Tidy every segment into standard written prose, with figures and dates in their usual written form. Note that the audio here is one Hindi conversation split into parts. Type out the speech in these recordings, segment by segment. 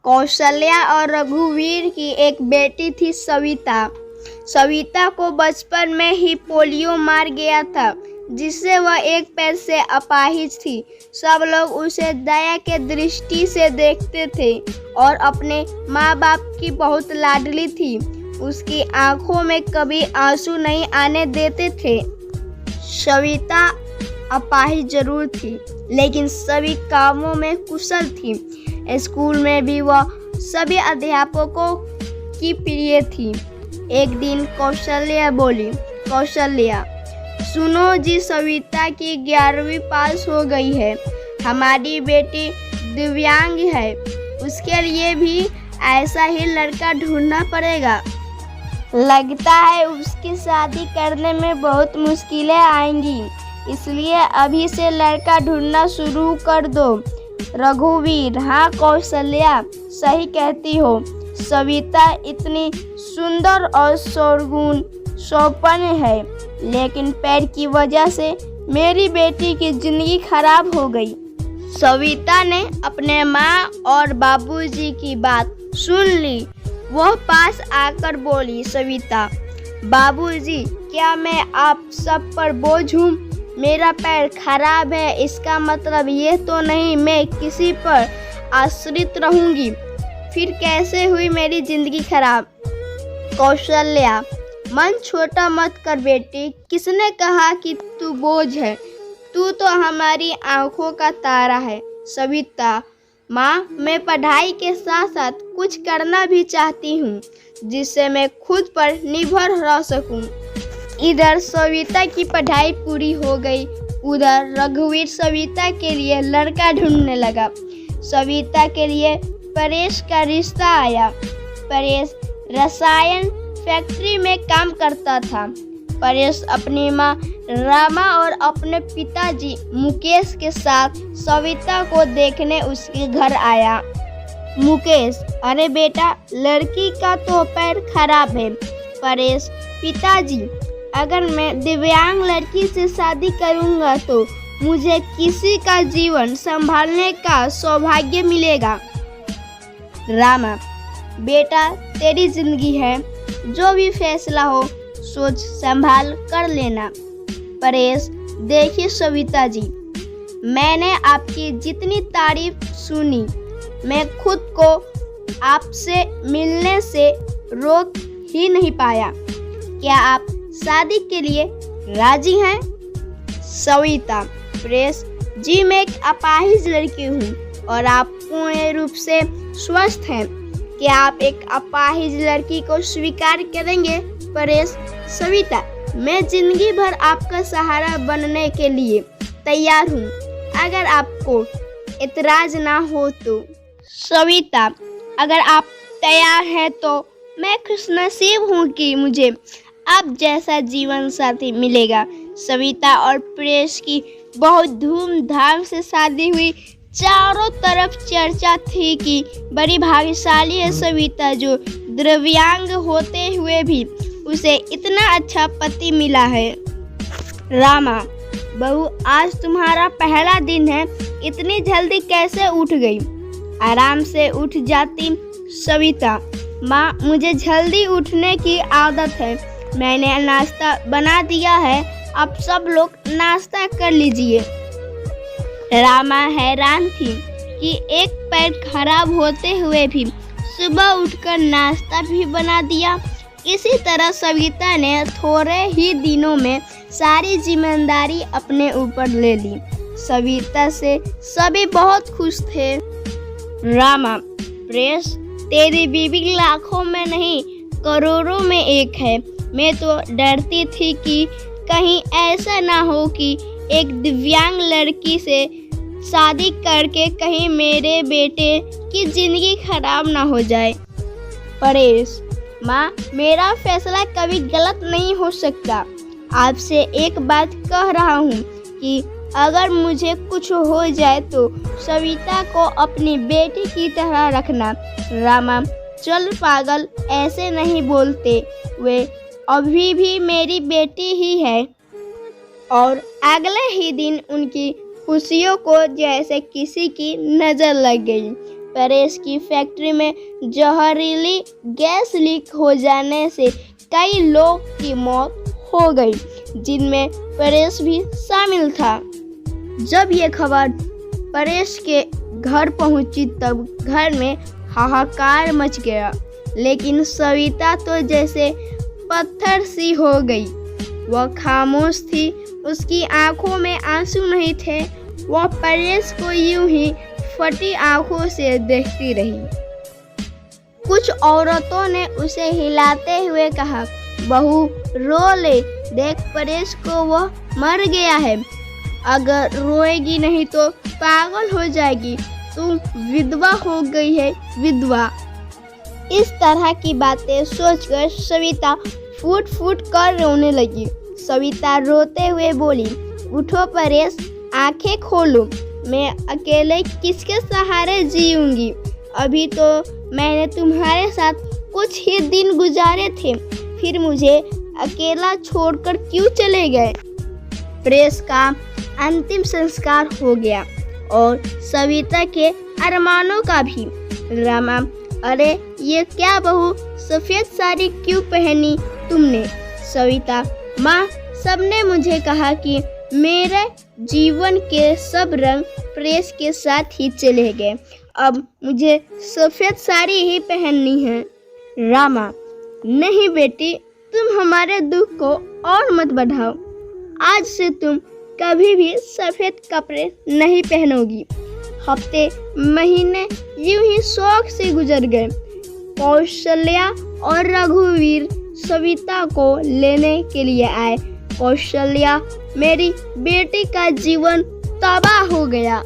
कौशल्या और रघुवीर की एक बेटी थी सविता। सविता को बचपन में ही पोलियो मार गया था, जिससे वह एक पैर से अपाहिज थी। सब लोग उसे दया के दृष्टि से देखते थे और अपने माँ बाप की बहुत लाडली थी। उसकी आंखों में कभी आंसू नहीं आने देते थे। सविता अपाहिज जरूर थी, लेकिन सभी कामों में कुशल थी। स्कूल में भी वह सभी अध्यापकों की प्रिय थी। एक दिन कौशल्या बोली, कौशल्या सुनो जी, सविता की 11वीं पास हो गई है। हमारी बेटी दिव्यांग है, उसके लिए भी ऐसा ही लड़का ढूंढना पड़ेगा। लगता है उसकी शादी करने में बहुत मुश्किलें आएंगी, इसलिए अभी से लड़का ढूंढना शुरू कर दो। रघुवीर, हाँ कौशल्या, सही कहती हो। सविता इतनी सुंदर और शोरगुन सौपन्न है, लेकिन पैर की वजह से मेरी बेटी की जिंदगी खराब हो गई। सविता ने अपने माँ और बाबूजी की बात सुन ली। वह पास आकर बोली, सविता, बाबूजी, क्या मैं आप सब पर बोझ हूँ? मेरा पैर खराब है, इसका मतलब ये तो नहीं मैं किसी पर आश्रित रहूंगी। फिर कैसे हुई मेरी जिंदगी खराब? कौशल्या, मन छोटा मत कर बेटी, किसने कहा कि तू बोझ है? तू तो हमारी आंखों का तारा है। सविता, माँ, मैं पढ़ाई के साथ साथ कुछ करना भी चाहती हूँ, जिससे मैं खुद पर निर्भर रह सकूँ। इधर सविता की पढ़ाई पूरी हो गई, उधर रघुवीर सविता के लिए लड़का ढूंढने लगा। सविता के लिए परेश का रिश्ता आया। परेश रसायन फैक्ट्री में काम करता था। परेश अपनी माँ रामा और अपने पिताजी मुकेश के साथ सविता को देखने उसके घर आया। मुकेश, अरे बेटा, लड़की का तो पैर खराब है। परेश, पिताजी, अगर मैं दिव्यांग लड़की से शादी करूंगा तो मुझे किसी का जीवन संभालने का सौभाग्य मिलेगा। रामा, बेटा, तेरी जिंदगी है, जो भी फैसला हो सोच संभाल कर लेना। परेश, देखिए सविता जी, मैंने आपकी जितनी तारीफ सुनी, मैं खुद को आपसे मिलने से रोक ही नहीं पाया। क्या आप शादी के लिए राजी हैं? सविता, परेश जी, मैं एक अपाहिज लड़की हूँ और आप पूर्ण रूप से स्वस्थ हैं। क्या आप एक अपाहिज लड़की को स्वीकार करेंगे? परेश, सविता, मैं जिंदगी भर आपका सहारा बनने के लिए तैयार हूँ, अगर आपको इतराज ना हो तो। सविता, अगर आप तैयार हैं तो मैं खुशनसीब हूँ कि मुझे आप जैसा जीवन साथी मिलेगा। सविता और परेश की बहुत धूमधाम से शादी हुई। चारों तरफ चर्चा थी कि बड़ी भाग्यशाली है सविता, जो दिव्यांग होते हुए भी उसे इतना अच्छा पति मिला है। रामा, बहू, आज तुम्हारा पहला दिन है, इतनी जल्दी कैसे उठ गई? आराम से उठ जाती। सविता, माँ, मुझे जल्दी उठने की आदत है, मैंने नाश्ता बना दिया है, आप सब लोग नाश्ता कर लीजिए। रामा हैरान थी कि एक पैर खराब होते हुए भी सुबह उठकर नाश्ता भी बना दिया। इसी तरह सविता ने थोड़े ही दिनों में सारी जिम्मेदारी अपने ऊपर ले ली। सविता से सभी बहुत खुश थे। रामा, परेश, तेरी बीवी लाखों में नहीं करोड़ों में एक है। मैं तो डरती थी कि कहीं ऐसा ना हो कि एक दिव्यांग लड़की से शादी करके कहीं मेरे बेटे की जिंदगी खराब ना हो जाए। परेश, माँ, मेरा फैसला कभी गलत नहीं हो सकता। आपसे एक बात कह रहा हूँ कि अगर मुझे कुछ हो जाए तो सविता को अपनी बेटी की तरह रखना। रामा, चल पागल, ऐसे नहीं बोलते, वे अभी भी मेरी बेटी ही है। और अगले ही दिन उनकी खुशियों को जैसे किसी की नज़र लग गई। परेश की फैक्ट्री में जहरीली गैस लीक हो जाने से कई लोग की मौत हो गई, जिनमें परेश भी शामिल था। जब ये खबर परेश के घर पहुंची तब घर में हाहाकार मच गया, लेकिन सविता तो जैसे पत्थर सी हो गई। वह खामोश थी, उसकी आंखों में आंसू नहीं थे। वह परेश को यूं ही फटी आंखों से देखती रही। कुछ औरतों ने उसे हिलाते हुए कहा, बहू रो ले, देख परेश को वह मर गया है। अगर रोएगी नहीं तो पागल हो जाएगी, तू विधवा हो गई है, विधवा। इस तरह की बातें सोचकर सविता फूट फूट कर रोने लगी। सविता रोते हुए बोली, उठो परेश, आंखें खोलो, मैं अकेले किसके सहारे जीऊंगी। अभी तो मैंने तुम्हारे साथ कुछ ही दिन गुजारे थे, फिर मुझे अकेला छोड़कर क्यों चले गए। परेश का अंतिम संस्कार हो गया और सविता के अरमानों का भी। रामा, अरे ये क्या बहू, सफेद साड़ी क्यों पहनी तुमने। सविता, माँ, सबने मुझे कहा कि मेरे जीवन के सब रंग परेश के साथ ही चले गए, अब मुझे सफेद साड़ी ही पहननी है। रामा, नहीं बेटी, तुम हमारे दुख को और मत बढ़ाओ। आज से तुम कभी भी सफेद कपड़े नहीं पहनोगी। हफ्ते महीने यूं ही शौक से गुजर गए। कौशल्या और रघुवीर सविता को लेने के लिए आए। कौशल्या, मेरी बेटी का जीवन तबाह हो गया।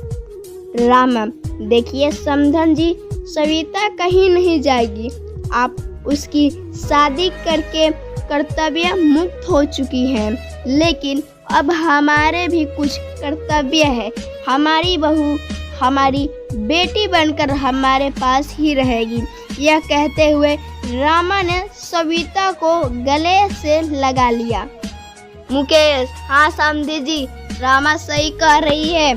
रामा, देखिए समधन जी, सविता कहीं नहीं जाएगी। आप उसकी शादी करके कर्तव्य मुक्त हो चुकी हैं, लेकिन अब हमारे भी कुछ कर्तव्य है। हमारी बहू हमारी बेटी बनकर हमारे पास ही रहेगी। यह कहते हुए रामा ने सविता को गले से लगा लिया। मुकेश, हाँ समधी जी, रामा सही कह रही है।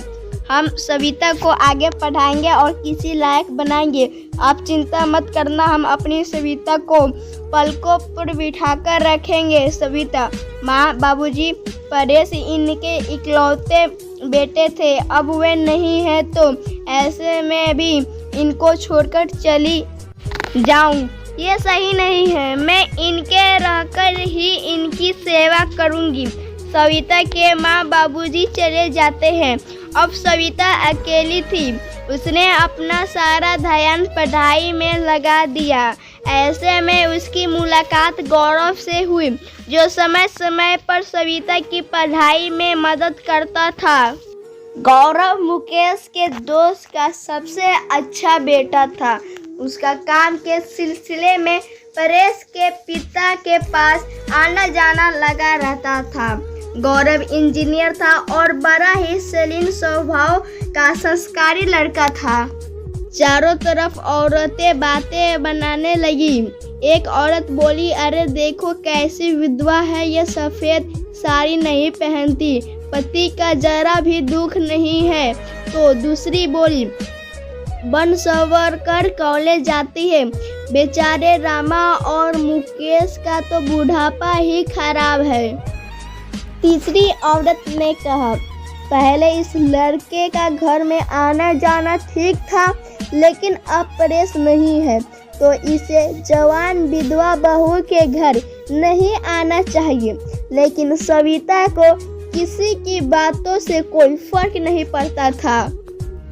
हम सविता को आगे पढ़ाएंगे और किसी लायक बनाएंगे। आप चिंता मत करना, हम अपनी सविता को पलकों पर बिठाकर रखेंगे। सविता, माँ, बाबूजी, परेश इनके इकलौते बेटे थे, अब वे नहीं है तो ऐसे में भी इनको छोड़कर चली जाऊं, ये सही नहीं है। मैं इनके रहकर ही इनकी सेवा करूंगी। सविता के माँ बाबूजी चले जाते हैं, अब सविता अकेली थी। उसने अपना सारा ध्यान पढ़ाई में लगा दिया। ऐसे में उसकी मुलाकात गौरव से हुई, जो समय समय पर सविता की पढ़ाई में मदद करता था। गौरव मुकेश के दोस्त का सबसे अच्छा बेटा था। उसका काम के सिलसिले में परेश के पिता के पास आना जाना लगा रहता था। गौरव इंजीनियर था और बड़ा ही शालीन स्वभाव का संस्कारी लड़का था। चारों तरफ औरतें बातें बनाने लगी। एक औरत बोली, अरे देखो कैसी विधवा है, ये सफ़ेद साड़ी नहीं पहनती, पति का जरा भी दुख नहीं है। तो दूसरी बोली, बन सवर कर कॉलेज जाती है, बेचारे रामा और मुकेश का तो बुढ़ापा ही खराब है। तीसरी औरत ने कहा, पहले इस लड़के का घर में आना जाना ठीक था, लेकिन अब परेश नहीं है तो इसे जवान विधवा बहू के घर नहीं आना चाहिए। लेकिन सविता को किसी की बातों से कोई फर्क नहीं पड़ता था,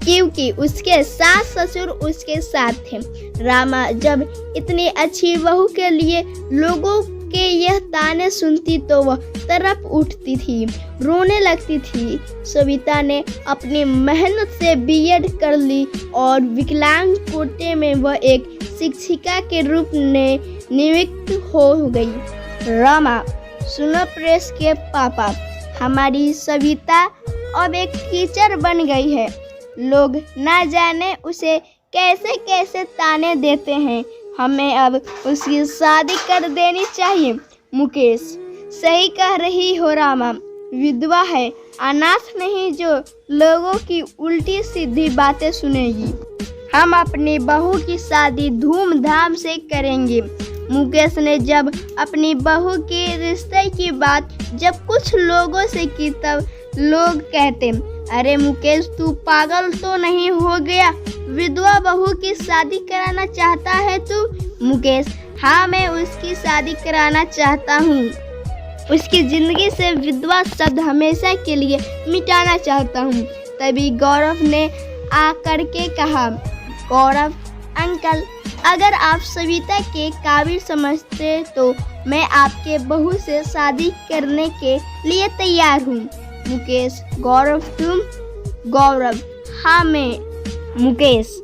क्योंकि उसके सास ससुर उसके साथ थे। रामा जब इतनी अच्छी बहू के लिए लोगों के यह ताने सुनती तो वह तड़प उठती थी, रोने लगती थी। सविता ने अपनी मेहनत से बीएड कर ली और विकलांग कोटे में वह एक शिक्षिका के रूप में नियुक्त हो गई। रामा, सुनो परेश के पापा, हमारी सविता अब एक टीचर बन गई है। लोग ना जाने उसे कैसे कैसे ताने देते हैं। हमें अब उसकी शादी कर देनी चाहिए। मुकेश, सही कह रही हो रामा, विधवा है, अनाथ नहीं जो लोगों की उल्टी सीधी बातें सुनेगी। हम अपनी बहू की शादी धूमधाम से करेंगे। मुकेश ने जब अपनी बहू के रिश्ते की बात जब कुछ लोगों से की तब लोग कहते, अरे मुकेश तू पागल तो नहीं हो गया, विधवा बहू की शादी कराना चाहता है तू? मुकेश, हाँ मैं उसकी शादी कराना चाहता हूँ, उसकी जिंदगी से विधवा शब्द हमेशा के लिए मिटाना चाहता हूँ। तभी गौरव ने आकर के कहा, गौरव अंकल अगर आप सविता के काबिल समझते तो मैं आपके बहू से शादी करने के लिए तैयार हूँ। मुकेश, गौरव तुम? गौरव, हाँ मैं। मुकेश,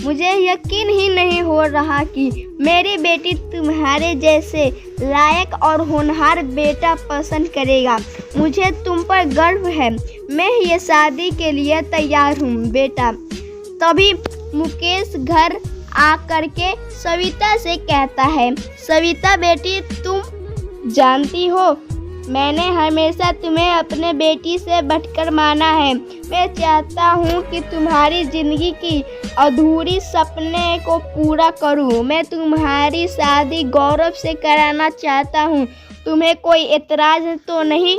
मुझे यकीन ही नहीं हो रहा कि मेरी बेटी तुम्हारे जैसे लायक और होनहार बेटा पसंद करेगा। मुझे तुम पर गर्व है, मैं ये शादी के लिए तैयार हूँ बेटा। तभी मुकेश घर आकर के सविता से कहता है, सविता बेटी तुम जानती हो मैंने हमेशा तुम्हें अपने बेटी से बढ़कर माना है। मैं चाहता हूँ कि तुम्हारी ज़िंदगी की अधूरी सपने को पूरा करूँ। मैं तुम्हारी शादी गौरव से कराना चाहता हूँ। तुम्हें कोई एतराज़ तो नहीं?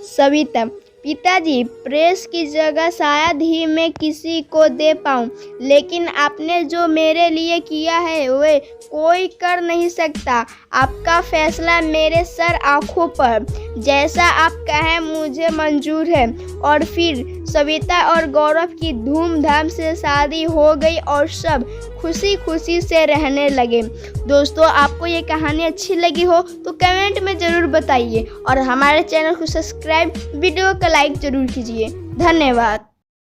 सविता, पिताजी प्रेस की जगह शायद ही मैं किसी को दे पाऊँ, लेकिन आपने जो मेरे लिए किया है वह कोई कर नहीं सकता। आपका फैसला मेरे सर आँखों पर, जैसा आप कहें मुझे मंजूर है। और फिर सविता और गौरव की धूमधाम से शादी हो गई और सब खुशी खुशी से रहने लगे। दोस्तों, आपको ये कहानी अच्छी लगी हो तो कमेंट में ज़रूर बताइए और हमारे चैनल को सब्सक्राइब, वीडियो को लाइक ज़रूर कीजिए। धन्यवाद।